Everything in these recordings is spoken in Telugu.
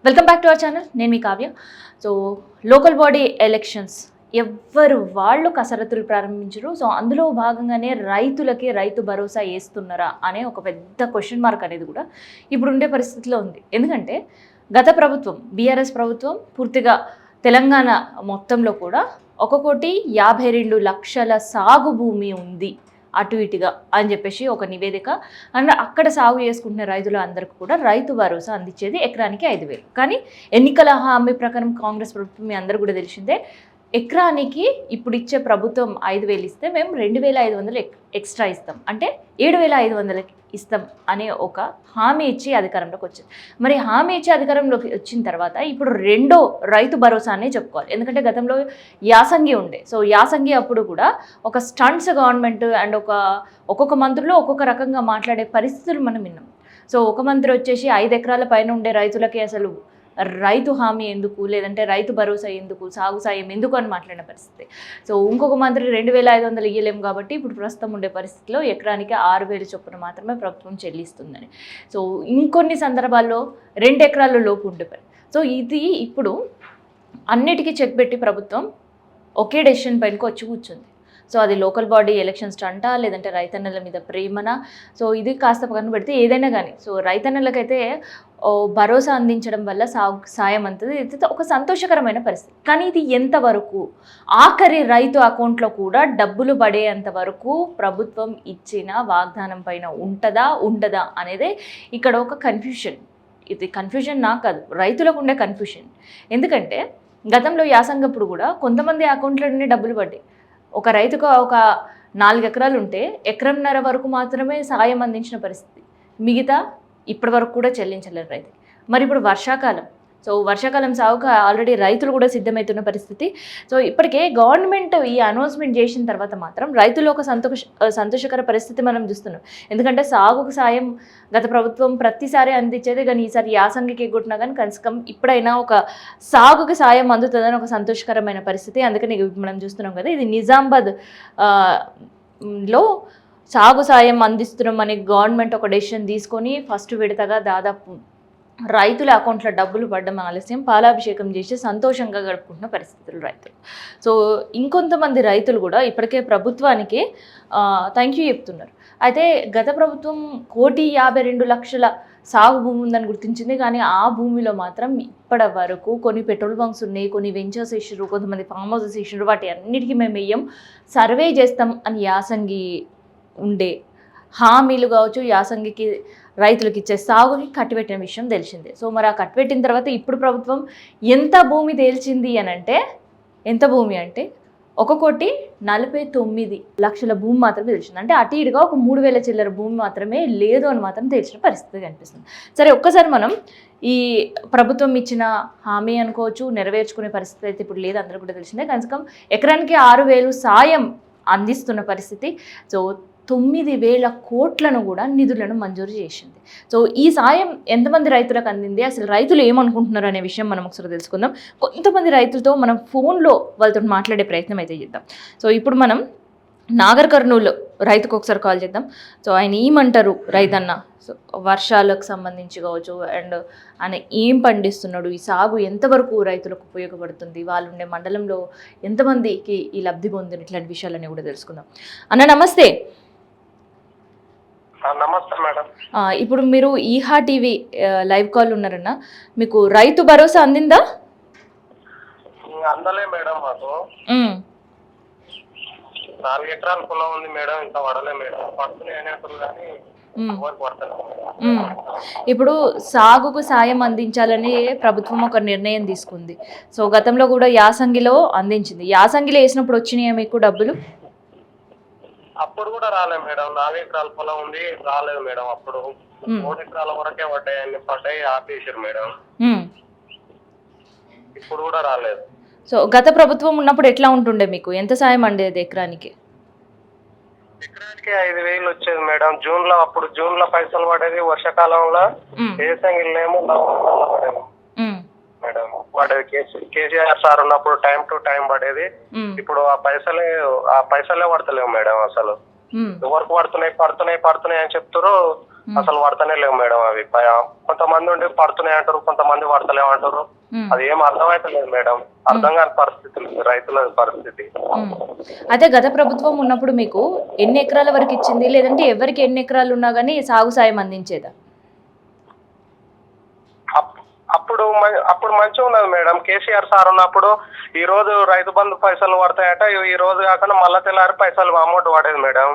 Welcome back to our channel. నేను మీ Kavya. So local body elections ఎవ్వరు వాళ్ళు కసరత్తులు ప్రారంభించరు. సో అందులో భాగంగానే రైతులకి రైతు భరోసా వేస్తున్నారా అనే ఒక పెద్ద క్వశ్చన్ మార్క్ అనేది కూడా ఇప్పుడు ఉండే పరిస్థితిలో ఉంది. ఎందుకంటే గత ప్రభుత్వం బీఆర్ఎస్ ప్రభుత్వం పూర్తిగా తెలంగాణ మొత్తంలో కూడా 1,52,00,000 సాగు భూమి ఉంది అటు ఇటుగా అని చెప్పేసి ఒక నివేదిక. అండ్ అక్కడ సాగు చేసుకుంటున్న రైతులు అందరికీ కూడా రైతు భరోసా అందించేది ఎకరానికి 5,000. కానీ ఎన్నికల హామీ ప్రకారం కాంగ్రెస్ ప్రభుత్వం మీ అందరూ కూడా తెలిసిందే, ఎకరానికి ఇప్పుడు ఇచ్చే ప్రభుత్వం 5,000 ఇస్తే మేము 2,500 ఎక్స్ట్రా ఇస్తాం, అంటే 7,500 ఇస్తాం అనే ఒక హామీ ఇచ్చి అధికారంలోకి వచ్చింది. మరి హామీ ఇచ్చి అధికారంలోకి వచ్చిన తర్వాత ఇప్పుడు రెండో రైతు భరోసా అనే చెప్పుకోవాలి. ఎందుకంటే గతంలో యాసంగి ఉండే. సో యాసంగి అప్పుడు కూడా ఒక స్టంట్స్ గవర్నమెంట్ అండ్ ఒక్కొక్క మంత్రిలో ఒక్కొక్క రకంగా మాట్లాడే పరిస్థితులు మనం విన్నాం. సో ఒక మంత్రి వచ్చేసి 5 ఎకరాల పైన ఉండే రైతులకి అసలు రైతు హామీ ఎందుకు, లేదంటే రైతు భరోసా ఎందుకు, సాగు సాయం ఎందుకు అని మాట్లాడిన పరిస్థితి. సో ఇంకొక మంత్రి 2,500 ఇయ్యలేము కాబట్టి ఇప్పుడు ప్రస్తుతం ఉండే పరిస్థితిలో ఎకరానికి 6,000 చొప్పున మాత్రమే ప్రభుత్వం చెల్లిస్తుందని. సో ఇంకొన్ని సందర్భాల్లో 2 ఎకరాల లోపు ఉండే పని. సో ఇది ఇప్పుడు అన్నిటికీ చెక్ పెట్టి ప్రభుత్వం ఒకే డెసిషన్ పైనకి వచ్చి కూర్చుంది. సో అది లోకల్ బాడీ ఎలక్షన్స్ అంటా, లేదంటే రైతన్నల మీద ప్రేమనా, సో ఇది కాస్త పక్కన పెడితే ఏదైనా కానీ సో రైతన్నలకైతే భరోసా అందించడం వల్ల సాయం అంతది ఇది ఒక సంతోషకరమైన పరిస్థితి. కానీ ఇది ఎంతవరకు ఆఖరి రైతు అకౌంట్లో కూడా డబ్బులు పడేంత వరకు ప్రభుత్వం ఇచ్చిన వాగ్దానం పైన ఉండదా అనేదే ఇక్కడ ఒక కన్ఫ్యూషన్. ఇది కన్ఫ్యూజన్ నాకు కాదు, రైతులకు ఉండే కన్ఫ్యూషన్. ఎందుకంటే గతంలో యాసంగప్పుడు కూడా కొంతమంది అకౌంట్లోనే డబ్బులు పడ్డాయి. ఒక రైతుకు ఒక 4 ఎకరాలు ఉంటే 1.5 ఎకరం వరకు మాత్రమే సాయం అందించిన పరిస్థితి, మిగతా ఇప్పటి వరకు కూడా చెల్లించలేరు రైతుకి. మరి ఇప్పుడు వర్షాకాలం, సో వర్షాకాలం సాగుకు ఆల్రెడీ రైతులు కూడా సిద్ధమవుతున్న పరిస్థితి. సో ఇప్పటికే గవర్నమెంట్ ఈ అనౌన్స్మెంట్ చేసిన తర్వాత మాత్రం రైతులు ఒక సంతోషకర పరిస్థితి మనం చూస్తున్నాం. ఎందుకంటే సాగుకు సాయం గత ప్రభుత్వం ప్రతిసారి అందించేది, కానీ ఈసారి యాసంగికి ఎగ్గొట్టినా కానీ కనీసం ఇప్పుడైనా ఒక సాగుకి సాయం అందుతుందని ఒక సంతోషకరమైన పరిస్థితి. అందుకని మనం చూస్తున్నాం కదా, ఇది నిజామాబాద్ లో సాగు సాయం అందిస్తున్నాం అని గవర్నమెంట్ ఒక డెసిషన్ తీసుకొని ఫస్ట్ విడతగా దాదాపు రైతుల అకౌంట్లో డబ్బులు పడ్డం ఆలస్యం, పాలాభిషేకం చేసి సంతోషంగా గడుపుకుంటున్న పరిస్థితులు రైతులు. సో ఇంకొంతమంది రైతులు కూడా ఇప్పటికే ప్రభుత్వానికి థ్యాంక్ యూ చెప్తున్నారు. అయితే గత ప్రభుత్వం 1,52,00,000 సాగు భూమి ఉందని గుర్తించింది, కానీ ఆ భూమిలో మాత్రం ఇప్పటి వరకు కొన్ని పెట్రోల్ బంక్స్ ఉన్నాయి, కొన్ని వెంచర్స్ వేసారు, కొంతమంది ఫామ్ హౌసెస్ వేసారు, వాటి అన్నిటికీ మేము వెయ్యం, సర్వే చేస్తాం అని యాసంగి ఉండే హామీలు కావచ్చు, యాసంగికి రైతులకు ఇచ్చే సాగుకి కట్టిపెట్టిన విషయం తెలిసిందే. సో మరి ఆ కట్టిపెట్టిన తర్వాత ఇప్పుడు ప్రభుత్వం ఎంత భూమి తేల్చింది అని అంటే, ఎంత భూమి అంటే 1,49,00,000 భూమి మాత్రమే తెలిసింది. అంటే అటు ఇటుగా ఒక 3,000 చిల్లర భూమి మాత్రమే లేదు అని మాత్రం తెలిసిన పరిస్థితి కనిపిస్తుంది. సరే ఒక్కసారి మనం ఈ ప్రభుత్వం ఇచ్చిన హామీ అనుకోవచ్చు, నెరవేర్చుకునే పరిస్థితి అయితే ఇప్పుడు లేదు, అందరూ కూడా తెలిసిందే. కనీసం ఎకరానికి 6,000 సాయం అందిస్తున్న పరిస్థితి. సో 9,000 కోట్లను కూడా నిధులను మంజూరు చేసింది. సో ఈ సాయం ఎంతమంది రైతులకు అందింది, అసలు రైతులు ఏమనుకుంటున్నారు అనే విషయం మనం ఒకసారి తెలుసుకుందాం. కొంతమంది రైతులతో మనం ఫోన్లో వాళ్ళతో మాట్లాడే ప్రయత్నం అయితే చేద్దాం. సో ఇప్పుడు మనం నాగర్ కర్నూలు రైతుకు ఒకసారి కాల్ చేద్దాం. సో ఆయన ఏమంటారు రైతన్న, సో వర్షాలకు సంబంధించి కావచ్చు, అండ్ ఆయన ఏం పండిస్తున్నాడు, ఈ సాగు ఎంతవరకు రైతులకు ఉపయోగపడుతుంది, వాళ్ళు ఉండే మండలంలో ఎంతమందికి ఈ లబ్ధి పొందిన ఇట్లాంటి విషయాలన్నీ కూడా తెలుసుకుందాం. అన్న నమస్తే. నమస్తే మేడం. ఇప్పుడు మీరు ఈహా టీవీ లైవ్ కాల్ ఉన్నారన్న, మీకు రైతు భరోసా అందిందా? అందలే మేడం, మాకు 4 ఎకరాల పొలం ఉంది మేడం, ఇంకా పడలే మేడం. పడుతున్నాయి అనేప్పుడు కానీ ఇప్పుడు సాగుకు సాయం అందించాలని ప్రభుత్వం ఒక నిర్ణయం తీసుకుంది. సో గతంలో కూడా యాసంగిలో అందించింది. యాసంగిలో వేసినప్పుడు వచ్చినాయా మీకు డబ్బులు? అప్పుడు కూడా రాలేదు మేడం. 4 ఎకరాల పొలం ఉంది, రాలేదు మేడం. అప్పుడు 3 ఎకరాల వరకే పడ్డాయి, అన్ని పడ్డాయి, ఆపేసారు మేడం. ఇప్పుడు కూడా రాలేదు. సో గత ప్రభుత్వం ఉన్నప్పుడు ఎట్లా ఉంటుండే, మీకు ఎంత సాయం అండేది ఎకరానికి? ఎకరానికి 5,000 వచ్చేది మేడం. అప్పుడు జూన్ లో పైసలు పడేది, వర్షాకాలంలో ఏసంగిలేమో పడేది మేడం. పడేది కేసీఆర్ సార్ ఉన్నప్పుడు టైం టు టైం పడేది. ఇప్పుడు ఆ పైసలే పడతలేవు మేడం. అసలు ఎవరికి పడుతున్నాయి అని చెప్తారు, అసలు పడతనే లేవు మేడం అవి. కొంతమంది ఉండి పడుతున్నాయి అంటారు, కొంతమంది పడతలేవు అంటారు. అది ఏం అర్థమైతలేదు మేడం. అర్థం కాని పరిస్థితులు రైతుల పరిస్థితి. అయితే గత ప్రభుత్వం ఉన్నప్పుడు మీకు ఎన్ని ఎకరాల వరకు ఇచ్చింది, లేదంటే ఎవరికి ఎన్ని ఎకరాలు ఉన్నా కానీ సాగు సాయం అందించేదా? అప్పుడు మంచిగా ఉన్నది మేడం. కేసీఆర్ సార్ ఉన్నప్పుడు ఈ రోజు రైతు బంధు పైసలు పడతాయట, ఈ రోజు కాకుండా మళ్ళా తెల్లారి పైసలు అమౌంట్ పడేది మేడం.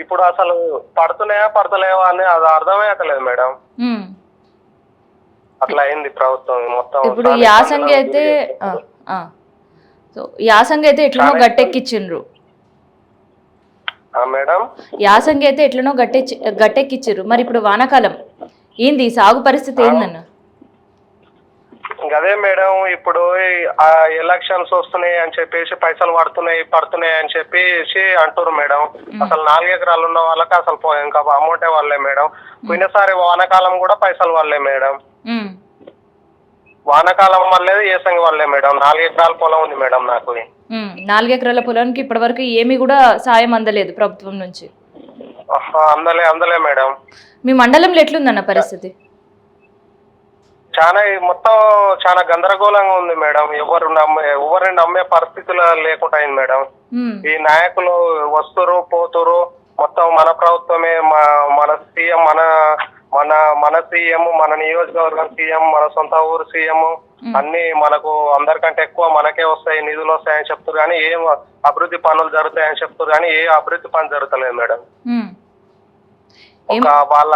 ఇప్పుడు అసలు పడుతున్నాయా పడతలేవా అని అది అర్థమే అవుతలేదు మేడం. అట్లా అయింది ప్రభుత్వం మొత్తం. ఇప్పుడు యాసంగి అయితే యాసంగి అయితే ఎట్లనో గట్టెక్కిచ్చిండ్రు మేడం. యాసంగి అయితే ఎట్లనో గట్టెక్కిచ్చిర్రు. మరి ఇప్పుడు వానాకాలం ఏంది సాగు పరిస్థితి ఏందన్న? అదే మేడం, ఇప్పుడు ఎలక్షన్స్ వస్తున్నాయి అని చెప్పేసి పైసలు పడుతున్నాయి అని చెప్పేసి అంటారు మేడం. అసలు 4 ఎకరాలు ఉన్న వాళ్ళకి అసలు ఇంకా అమౌంటే వాళ్ళే మేడం. పోయినసారి వానాకాలం కూడా పైసలు వాళ్ళే మేడం. వానాకాలం వల్లేదు, ఏసంగి వల్లే మేడం. 4 ఎకరాల పొలం ఉంది మేడం నాకు. 4 ఎకరాల పొలానికి ఇప్పటి వరకు ఏమీ కూడా సాయం అందలేదు ప్రభుత్వం నుంచి. అందలే మేడం. మీ మండలంలో ఎట్లుందన్న పరిస్థితి? మొత్తం చాలా గందరగోళంగా ఉంది మేడం. ఎవరిని నమ్మే పరిస్థితులు లేకుండా అయింది మేడం. ఈ నాయకులు వస్తురు పోతురు, మొత్తం మన ప్రభుత్వమే, మన సీఎం, మన సీఎం, మన నియోజకవర్గం సీఎం, మన సొంత ఊరు సీఎం, అన్ని మనకు అందరికంటే ఎక్కువ మనకే వస్తాయి, నిధులు వస్తాయని చెప్తారు కానీ ఏం అభివృద్ధి పనులు జరుగుతాయని చెప్తారు కానీ ఏ అభివృద్ధి పని జరుగుతలేదు మేడం. ఒక వాళ్ళ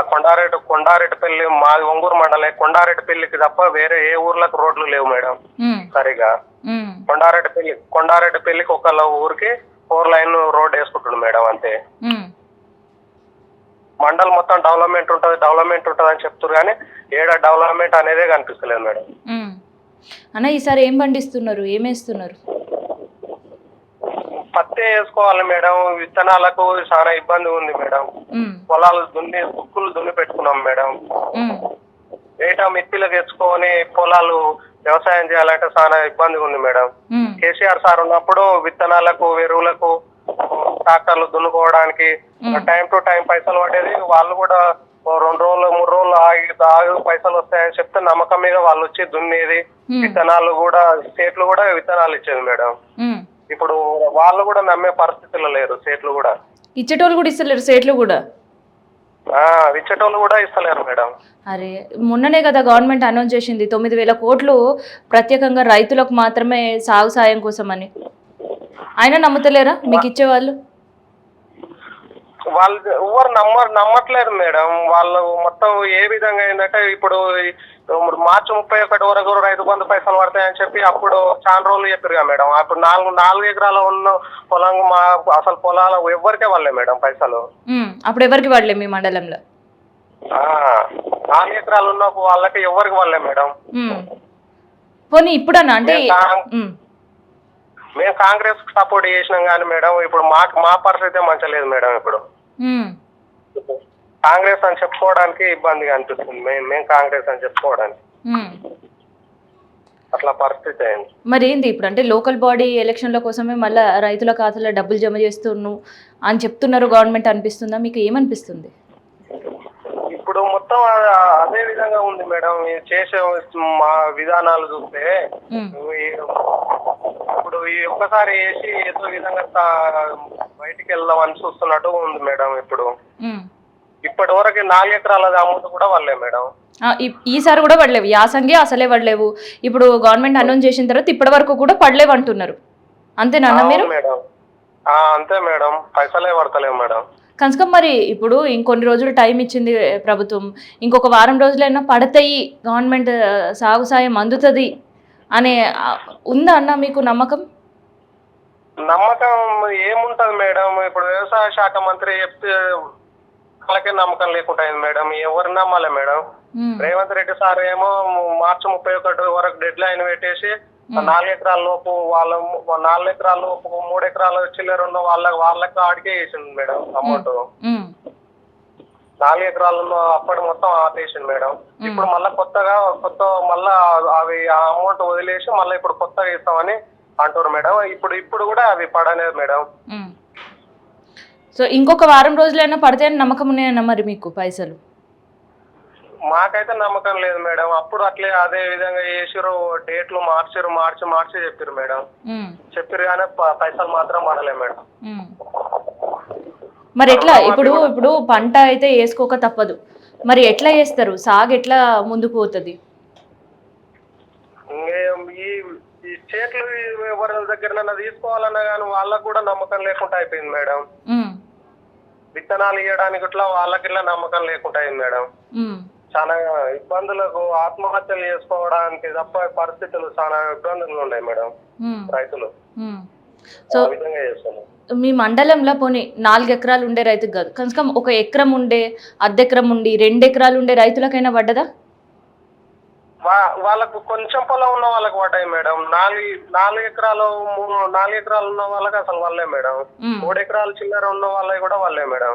కొండారెడ్డిపల్లి, మాది ఒంగూరు మండలే, కొండారెడ్డిపల్లికి తప్ప వేరే ఏ ఊర్లకు రోడ్లు లేవు మేడం సరిగా. కొండారెడ్డిపల్లికి ఒక ఊరికి 4 లైన్ రోడ్ వేసుకుంటుంది మేడం అంతే. మండల్ మొత్తం డెవలప్మెంట్ ఉంటుంది అని చెప్తారు కానీ ఏడ డెవలప్మెంట్ అనేదే కనిపిస్తలేదు మేడం. అన్న ఈసారి ఏం పండిస్తున్నారు, ఏమేస్తున్నారు? పత్తి వేసుకోవాలి మేడం. విత్తనాలకు చాలా ఇబ్బంది ఉంది మేడం. పొలాలు బుక్కులు దున్ని పెట్టుకున్నాం మేడం. ఏటా మిత్తిలకు తెచ్చుకొని పొలాలు వ్యవసాయం చేయాలంటే చాలా ఇబ్బంది ఉంది మేడం. కేసీఆర్ సార్ ఉన్నప్పుడు విత్తనాలకు, ఎరువులకు, ట్రాక్టర్లు దున్నుకోవడానికి టైం టు టైం పైసలు పడేది. వాళ్ళు కూడా 2 రోజులు 3 రోజులు ఆగి పైసలు వస్తాయని చెప్తే నమ్మకం మీద వాళ్ళు వచ్చి దున్నేది. విత్తనాలు కూడా స్టేట్లు కూడా విత్తనాలు ఇచ్చేది మేడం. ఇప్పుడు వాళ్ళు కూడా నమ్మే పరిస్థితుల్లో లేరు. సేట్లు కూడా ఇచ్చేటోళ్ళు కూడా ఇస్తలేరు, సేట్లు కూడా ఇచ్చేటోళ్ళు కూడా ఇస్తలేరు మేడం. అరే మొన్ననే కదా గవర్నమెంట్ అనౌన్స్ చేసింది 9,000 కోట్లు ప్రత్యేకంగా రైతులకు మాత్రమే సాగు సాయం కోసం అని. అయినా నమ్ముతలేరా మీకు ఇచ్చేవాళ్ళు? వాళ్ళు ఎవరు నమ్మట్లేరు మేడం. వాళ్ళు మొత్తం ఏ విధంగా ఏంటంటే ఇప్పుడు మార్చి 31 వరకు రైతు బంధు పైసలు పడతాయని చెప్పి అప్పుడు చాలా రోజులు చెప్పారు కదా మేడం. అప్పుడు 4 ఎకరాల ఉన్న పొలం అసలు పొలాలు ఎవరికే వాళ్ళే మేడం పైసలు. అప్పుడు ఎవరికి వాళ్ళే మీ మండలంలో? 4 ఎకరాలు ఉన్న వాళ్ళకి ఎవరికి వాళ్ళే మేడం. పోనీ ఇప్పుడన్నా అంటే మేము కాంగ్రెస్ సపోర్ట్ చేసినాం కానీ మేడం ఇప్పుడు మా పరిస్థితి మంచిగా లేదు మేడం. ఇప్పుడు కాంగ్రెస్ అని చెప్పుకోవడానికి ఇబ్బందిగా అనిపిస్తుంది. మేము కాంగ్రెస్ అని చెప్పుకోవడానికి అట్లా పరిస్థితి అయింది. మరి ఏంది ఇప్పుడు అంటే లోకల్ బాడీ ఎలక్షన్ల కోసమే మళ్ళీ రైతుల ఖాతాలో డబ్బులు జమ చేస్తున్నాను అని చెప్తున్నారు గవర్నమెంట్ అనిపిస్తుందా? మీకు ఏమనిపిస్తుంది? ఇప్పుడు మొత్తం అదే విధంగా ఉంది మేడం. చేసే మా విధానాలు చూస్తే ఇప్పుడు ఈ ఒక్కసారి వేసి ఏదో విధంగా బయటికి వెళ్దామని చూస్తున్నట్టు ఉంది మేడం. ఇప్పటి వరకు 4 ఎకరాల అమౌంట్ కూడా వాళ్ళే మేడం. ఈసారి కూడా పడలేవు, యాసంగి అసలే పడలేవు. ఇప్పుడు గవర్నమెంట్ అనౌన్స్ చేసిన తర్వాత ఇప్పటి వరకు కూడా పడలేవు అంటున్నారు. అంతేనా మీరు? మేడం అంతే మేడం, పైసలే పడతలేవు మేడం. కనుక మరి ఇప్పుడు ఇంకొన్ని రోజులు టైం ఇచ్చింది ప్రభుత్వం, ఇంకొక వారం రోజులైనా పడతాయి, గవర్నమెంట్ సాగు సాయం అందుతుంది అనే ఉందా అన్న మీకు నమ్మకం? నమ్మకం ఏముంటది మేడం. ఇప్పుడు వ్యవసాయ శాఖ మంత్రి చెప్తే వాళ్ళకే నమ్మకం లేకుండా అయింది మేడం. ఎవరు నమ్మాలి మేడం? రేవంత్ రెడ్డి సార్ ఏమో మార్చి 31 వరకు డెడ్ లైన్ పెట్టేసి 4 ఎకరాల లోపు 4 ఎకరాల లోపు 3 ఎకరాల చిల్లర ఉన్న వాళ్ళకి ఆడికే వేసింది మేడం అమౌంట్. 4 ఎకరాలలో అప్పటి మొత్తం ఆపేసింది మేడం. ఇప్పుడు మళ్ళీ కొత్త మళ్ళా అవి ఆ అమౌంట్ వదిలేసి మళ్ళీ ఇప్పుడు కొత్తగా ఇస్తామని అంటారు మేడం. ఇప్పుడు కూడా అవి పడలేదు మేడం. సో ఇంకొక వారం రోజులైనా పడతాయని నమ్మకం ఉన్నాయన్న మరి మీకు పైసలు? మాకైతే నమ్మకం లేదు మేడం. అప్పుడు అట్లే అదే విధంగా చేసిరు, డేట్లు మార్చి చెప్పారు మేడం. చెప్పారు కానీ పైసలు మాత్రం పడలే మేడం. మరి ఎట్లా ఇప్పుడు పంట అయితే వేసుకోక తప్పదు, మరి ఎట్లా చేస్తారు? సాగు ఎట్లా ముందుకు పోతుంది? ఈ చేతులు ఎవరి దగ్గర తీసుకోవాలన్నా కానీ వాళ్ళకు కూడా నమ్మకం లేకుండా అయిపోయింది మేడం. విత్తనాలు ఇవ్వడానికి ఇట్లా వాళ్ళకి ఇట్లా నమ్మకం లేకుండా అయింది మేడం. చాలా ఇబ్బందులకు ఆత్మహత్యలు చేసుకోవడానికి తప్ప పరిస్థితులు చాలా ఇబ్బందులు ఉన్నాయి మేడం రైతులు. సో మీ మండలంలో పోనీ 4 ఎకరాలు ఉండే రైతుకు కాదు, కనీసం 1 ఎకరం ఉండే, అర్ధ ఎకరం ఉండి 2 ఎకరాలు ఉండే రైతులకైనా పడ్డదా? వాళ్ళకు కొంచెం పొలం ఉన్న వాళ్ళకి పడ్డాయి మేడం. 4 ఎకరాలు 4 ఎకరాలు ఉన్న వాళ్ళకి అసలు వాళ్ళే మేడం. 3 ఎకరాలు చిల్లర ఉన్న వాళ్ళకి కూడా వాళ్ళే మేడం.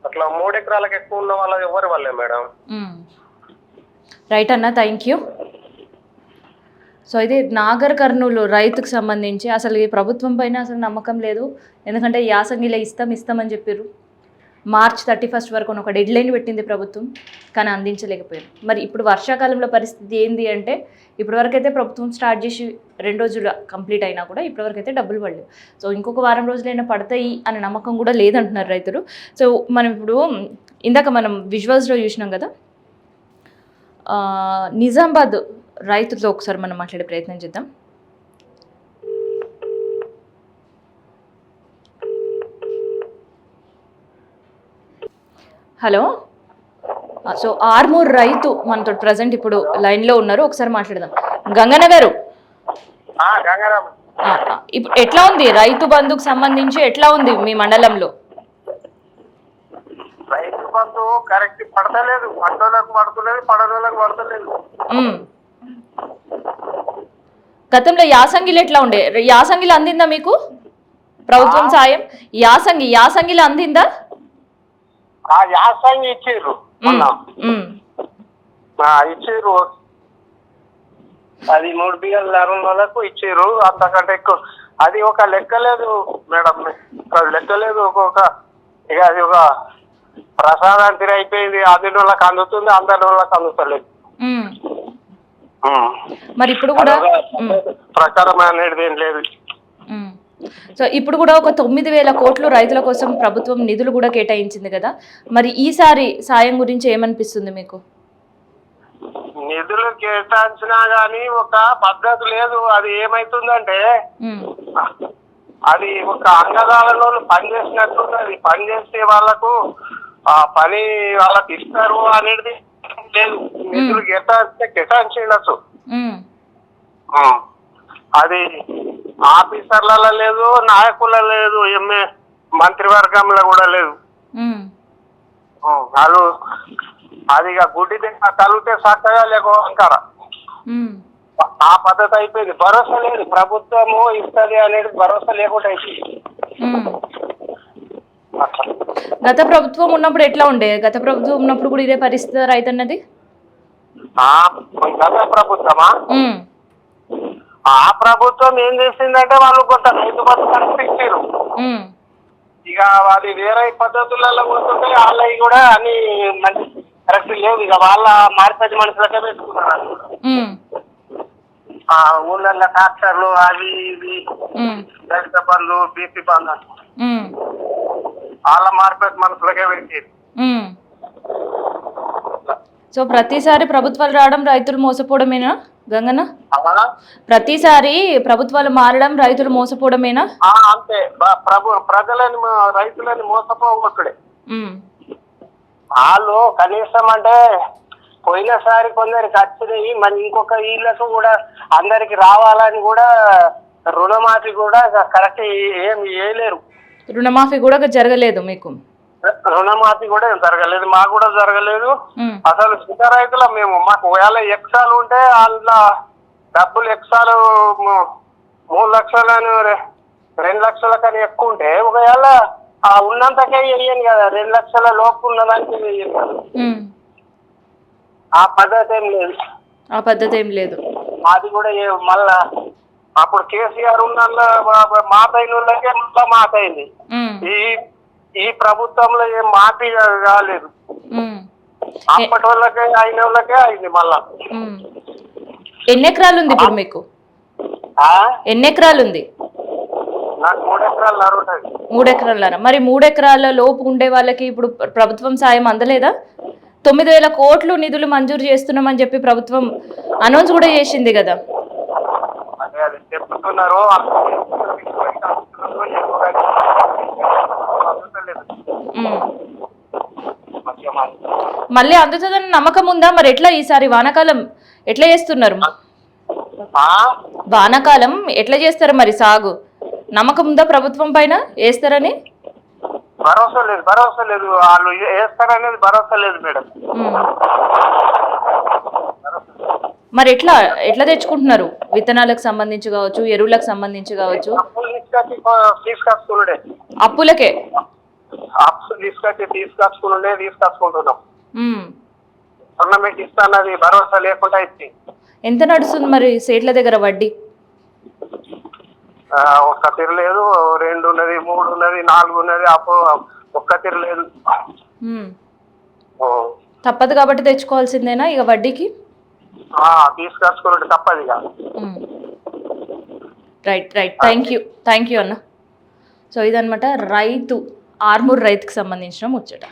అట్లా 3 ఎకరాలకు ఎక్కువ ఉన్న వాళ్ళకి ఎవరు వాళ్ళే మేడం. రైట్ అన్న, థ్యాంక్ యూ. సో ఇది నాగర్ కర్నూలు రైతుకు సంబంధించి అసలు ఈ ప్రభుత్వం పైన అసలు నమ్మకం లేదు. ఎందుకంటే యాసంగిలో ఇస్తామని చెప్పారు. మార్చ్ 31 వరకు ఒక డెడ్ లైన్ పెట్టింది ప్రభుత్వం, కానీ అందించలేకపోయారు. మరి ఇప్పుడు వర్షాకాలంలో పరిస్థితి ఏంది అంటే, ఇప్పటివరకు అయితే ప్రభుత్వం స్టార్ట్ చేసి 2 రోజులు కంప్లీట్ అయినా కూడా ఇప్పటివరకు అయితే డబ్బులు పడలేవు. సో ఇంకొక వారం రోజులైనా పడతాయి అనే నమ్మకం కూడా లేదంటున్నారు రైతులు. సో మనం ఇప్పుడు ఇందాక మనం విజువల్స్లో చూసినాం కదా, నిజామాబాద్ రైతులతో ఒకసారి మనం మాట్లాడే ప్రయత్నం చేద్దాం. హలో, సో ఆర్మూర్ రైతు మనతో ప్రజెంట్ ఇప్పుడు లైన్లో ఉన్నారు, ఒకసారి మాట్లాడదాం. గంగన్న గారు, ఇప్పుడు ఎట్లా ఉంది రైతు బంధుకు సంబంధించి, ఎట్లా ఉంది మీ మండలంలో? రైతు బంధు కరెక్ట్ పడతలేదు, పంటలకు పడతలేదు, పడదలకు పడతలేదు. గతంలో యాసంగిలో ఎట్లా ఉండే? యాసంగిలో అందిందా మీకు ప్రభుత్వం సాయం? యాసంగిలో అందిందా? యాసంగి ఇచ్చిర్రు, ఇచ్చిర్రు. అది 3 బియ్యాలు అరుణ్ వాళ్ళకు ఇచ్చిర్రు. అంతకంటే ఎక్కువ అది ఒక లెక్కలేదు మేడం, లెక్కలేదు. ఇక అది ఒక ప్రసాదానికి అయిపోయింది. అందిన వాళ్ళకి అందుతుంది, అందరి వాళ్ళకి అందుతలేదు. మరి ఇప్పుడు కూడా ప్రకారం అనేది ఏం లేదు. సో ఇప్పుడు కూడా ఒక 9,000 కోట్లు రైతుల కోసం ప్రభుత్వం నిధులు కూడా కేటాయించింది కదా, మరి ఈసారి సాయం గురించి ఏమనిపిస్తుంది మీకు? నిధులు కేటాయించినా గానీ ఒక పద్ధతి లేదు. అది ఏమైతుందంటే అది ఒక అంగదాలలో పని చేసినట్టు, అది పని చేస్తే వాళ్ళకు ఆ పని వాళ్ళకి ఇస్తారు అనేది లేదు. నిధులు కేటాయించవచ్చు, అది ఆఫీసర్లలో లేదు, నాయకులలో లేదు, మంత్రివర్గంలో కూడా లేదు. వాళ్ళు అది గుడ్డి తలిగితే చక్కగా లేకపోతారా, ఆ పద్ధతి అయిపోయింది. భరోసా లేదు, ప్రభుత్వము ఇస్తుంది అనేది భరోసా లేకుండా అయిపోయింది. గత ప్రభుత్వం ఉన్నప్పుడు ఎట్లా ఉండే? గత ప్రభుత్వం ఉన్నప్పుడు కూడా ఇదే పరిస్థితి రైతన్నది? గత ప్రభుత్వమా? ఆ ప్రభుత్వం ఏం చేసిందంటే వాళ్ళు కొంత రైతు బతుకు ఇచ్చారు. ఇక అది వేరే పద్ధతులలో పోతుంటే వాళ్ళవి కూడా అన్ని మంచి కరెక్ట్ లేవు. ఇక వాళ్ళ మార్కెట్ మనుషులకే పెట్టుకున్నారు. ఊళ్ళల్లో ట్రాక్టర్లు అవి ఇవి దళిత బండ్లు, బీపీ బండ్లు వాళ్ళ మార్కెట్ మనుషులకే పెట్టారు. సో ప్రతిసారి ప్రభుత్వాలు రావడం రైతులు మోసపోవడమేనా గంగన్న? ప్రతిసారి ప్రభుత్వాలు మారడం రైతులు మోసపోవడమేనా? అంతే, ప్రజలని రైతులని మోసపోవక్కడే. వాళ్ళు కనీసం అంటే పోయినసారి కొందరికి వచ్చినాయి, మరి ఇంకొక వీళ్ళకు కూడా అందరికి రావాలని కూడా రుణమాఫీ కూడా కరెక్ట్ ఏం చేయలేరు. రుణమాఫీ కూడా జరగలేదు మీకు? రుణమాఫీ కూడా జరగలేదు, మాకు కూడా జరగలేదు. అసలు చిన్న రైతుల మేము, మాకు వేళ ఎక్సాలు ఉంటే వాళ్ళ డబ్బులు ఎక్సాలు 3 లక్షలని 2 లక్షల కన్నా ఎక్కువ ఉంటే ఒకవేళ ఉన్నంతకే వేయను కదా, 2 లక్షల లోపు ఉన్నదానికి ఆ పద్ధతి ఏం లేదు. అది కూడా మళ్ళా అప్పుడు కేసీఆర్ ఉన్న మాతైన వాళ్ళకే మళ్ళా మాతైంది. ఈ ప్రభుత్వంలో ఏం మాఫీ కాలేదు. ఉమ్. అప్పటి వాళ్ళకే అయిన వాళ్ళకే అయింది మళ్ళా. ఉమ్. ఎన్ని ఎకరాలు ఉంది ఇప్పుడు మీకు? ఆ? ఎన్ని ఎకరాలు ఉంది? నాకు 3 ఎకరాలు నరు ఉంటుంది. 3 ఎకరాలరా? మరి 3 ఎకరాల లోపు ఉండే వాళ్ళకి ఇప్పుడు ప్రభుత్వం సాయం అందలేదా? 9,000 కోట్లు నిధులు మంజూరు చేస్తున్నామని చెప్పి ప్రభుత్వం అనౌన్స్ కూడా చేసింది కదా. అదే అది చెప్తున్నారు. ఉమ్. మళ్ళీ అందుతుందని నమ్మకం ఉందా? మరి ఎట్లా ఈసారి వానాకాలం ఎట్లా చేస్తున్నారు? వానాకాలం ఎట్లా చేస్తారు మరి సాగు? నమ్మకం ఉందా ప్రభుత్వం పైన వేస్తారని? భరోసా లేదు వాళ్ళు వేస్తారనేది భరోసా లేదు మేడం. మరి ఎట్లా ఎట్లా తెచ్చుకుంటున్నారు? విత్తనాలకు సంబంధించి కావచ్చు, ఎరువులకు సంబంధించి కావచ్చు. అప్పులకే తీసుకొచ్చుకుంటున్నాం. టోర్నమెంట్ ఇస్తానది భరోసా లేకుండా ఇచ్చి. ఎంత నడుస్తుంది మరి సేట్ల దగ్గర వడ్డీ? ఒక్క తీరు లేదు, 2 ఉన్నది, 3 ఉన్నది, 4 ఉన్నది, ఒక్క తీరు లేదు. తప్పదు కాబట్టి తెచ్చుకోవాల్సిందేనా ఇక వడ్డీకి? తీసుకొచ్చుకున్నట్టు తప్పదు ఇక. రైట్ థ్యాంక్ యూ అన్న. సో ఇదనమాట రైతు, ఆర్మూర్ రైతుకి సంబంధించిన ముచ్చట.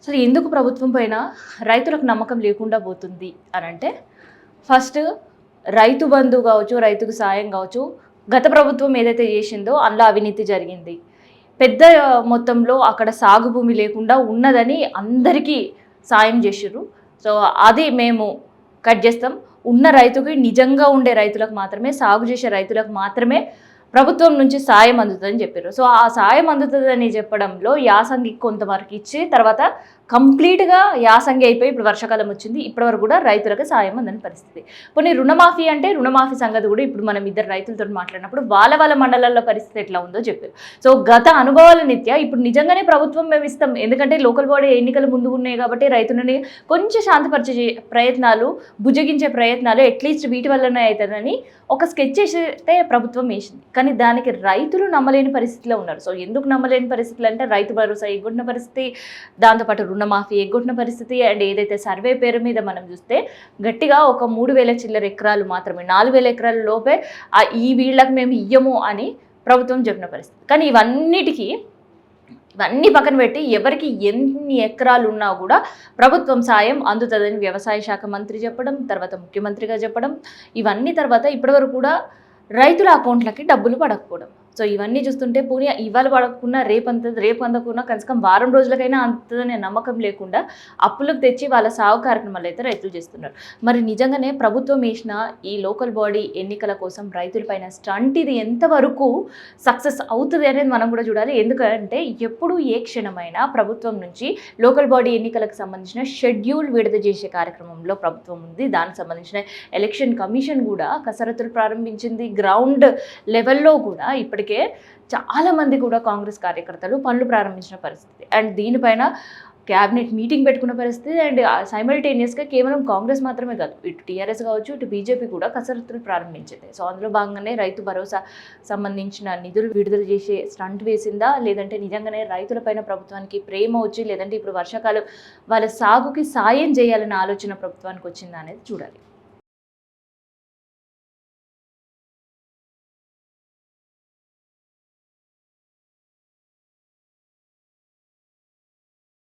సో ఎందుకు ప్రభుత్వం పైన రైతులకు నమ్మకం లేకుండా పోతుంది అని అంటే, ఫస్ట్ రైతు బంధు కావచ్చు, రైతుకు సాయం కావచ్చు, గత ప్రభుత్వం ఏదైతే చేసిందో అందులో అవినీతి జరిగింది. పెద్ద మొత్తంలో అక్కడ సాగు భూమి లేకుండా ఉన్నదని అందరికీ సాయం చేసిర్రు. సో అది మేము కట్ చేస్తాం. ఉన్న రైతుకి, నిజంగా ఉండే రైతులకు మాత్రమే, సాగు చేసే రైతులకు మాత్రమే ప్రభుత్వం నుంచి సాయం అందుతుందని చెప్పారు. సో ఆ సాయం అందుతుందని చెప్పడంలో యాసంగి కొంతవరకు ఇచ్చి తర్వాత కంప్లీట్గా యాసంగి అయిపోయి ఇప్పుడు వర్షాకాలం వచ్చింది, ఇప్పటివరకు కూడా రైతులకు సాయం అందని పరిస్థితి. కొన్ని రుణమాఫీ అంటే రుణమాఫీ సంగతి కూడా ఇప్పుడు మనం ఇద్దరు రైతులతో మాట్లాడినప్పుడు వాళ్ళ మండలాల్లో పరిస్థితి ఎట్లా ఉందో చెప్పారు. సో గత అనుభవాల నిత్యా ఇప్పుడు నిజంగానే ప్రభుత్వం మేము ఇస్తాం, ఎందుకంటే లోకల్ బాడీ ఎన్నికలు ముందు ఉన్నాయి కాబట్టి రైతులని కొంచెం శాంతిపరిచే ప్రయత్నాలు, బుజ్జగించే ప్రయత్నాలు అట్లీస్ట్ వీటి వల్లనే అవుతుందని ఒక స్కెచ్ చేస్తే ప్రభుత్వం వేసింది. కానీ దానికి రైతులు నమ్మలేని పరిస్థితిలో ఉన్నారు. సో ఎందుకు నమ్మలేని పరిస్థితులు అంటే, రైతు భరోసా ఎగ్గొట్టిన పరిస్థితి, దాంతోపాటు రుణమాఫీ ఎగ్గొట్టిన పరిస్థితి, అండ్ ఏదైతే సర్వే పేరు మీద మనం చూస్తే గట్టిగా ఒక 3,000 చిల్లర ఎకరాలు మాత్రమే, 4,000 ఎకరాల లోపే ఈ వీళ్ళకి మేము ఇయ్యము అని ప్రభుత్వం చెప్పిన పరిస్థితి. కానీ ఇవన్నీ పక్కన పెట్టి ఎవరికి ఎన్ని ఎకరాలు ఉన్నా కూడా ప్రభుత్వం సాయం అందుతుందని వ్యవసాయ శాఖ మంత్రి చెప్పడం, తర్వాత ముఖ్యమంత్రిగా చెప్పడం, ఇవన్నీ తర్వాత ఇప్పటివరకు కూడా రైతుల అకౌంట్లకి డబ్బులు పడకపోవడం. సో ఇవన్నీ చూస్తుంటే పోనీ ఇవాళ పడకున్నా రేపు అందకున్నా కనీసం వారం రోజులకైనా అంతదనే నమ్మకం లేకుండా అప్పులకు తెచ్చి వాళ్ళ సాగు కార్యక్రమాలు అయితే రైతులు చేస్తున్నారు. మరి నిజంగానే ప్రభుత్వం వేసిన ఈ లోకల్ బాడీ ఎన్నికల కోసం రైతులపైన స్టంట్ ఇది ఎంతవరకు సక్సెస్ అవుతుంది అనేది మనం కూడా చూడాలి. ఎందుకంటే ఎప్పుడు ఏ క్షణమైనా ప్రభుత్వం నుంచి లోకల్ బాడీ ఎన్నికలకు సంబంధించిన షెడ్యూల్ విడుదల చేసే కార్యక్రమంలో ప్రభుత్వం ఉంది. దానికి సంబంధించిన ఎలక్షన్ కమిషన్ కూడా కసరత్తులు ప్రారంభించింది. గ్రౌండ్ లెవెల్లో కూడా ఇప్పటికే చాలామంది కూడా కాంగ్రెస్ కార్యకర్తలు పనులు ప్రారంభించిన పరిస్థితి, అండ్ దీనిపైన క్యాబినెట్ మీటింగ్ పెట్టుకున్న పరిస్థితి, అండ్ సైమల్టేనియస్గా కేవలం కాంగ్రెస్ మాత్రమే కాదు, ఇటు టీఆర్ఎస్ కావచ్చు, ఇటు బీజేపీ కూడా కసరత్తులు ప్రారంభించింది. సో అందులో భాగంగానే రైతు భరోసా సంబంధించిన నిధులు విడుదల చేసే స్టంట్ వేసిందా, లేదంటే నిజంగానే రైతులపైన ప్రభుత్వానికి ప్రేమ వచ్చి, లేదంటే ఇప్పుడు వర్షాకాలం వాళ్ళ సాగుకి సాయం చేయాలన్న ఆలోచన ప్రభుత్వానికి వచ్చిందా అనేది చూడాలి.